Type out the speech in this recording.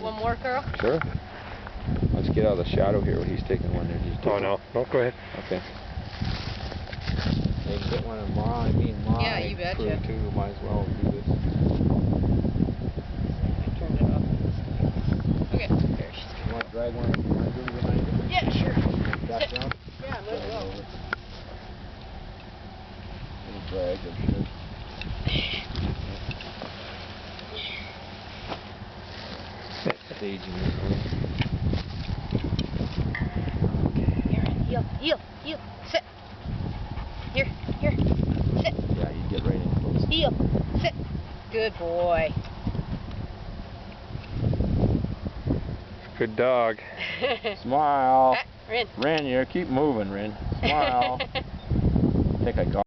One more, Carl? Sure. Let's get out of the shadow here when he's taking one there. Oh, no. No, go ahead. Okay. They can get one of my, Yeah, you betcha. crew too. Might as well do this. I turned it off. Okay, there she's You want to drag one behind you? Yeah, sure. Back Sit. down? Yeah, I'm ready to go. Little drag, I'm sure. Staging this one. Here, heel, sit. Here, sit. Yeah, you get right in close. Heel, sit. Good boy. Good dog. Smile. Rin. Rin, you keep moving, Rin. Smile. I think I got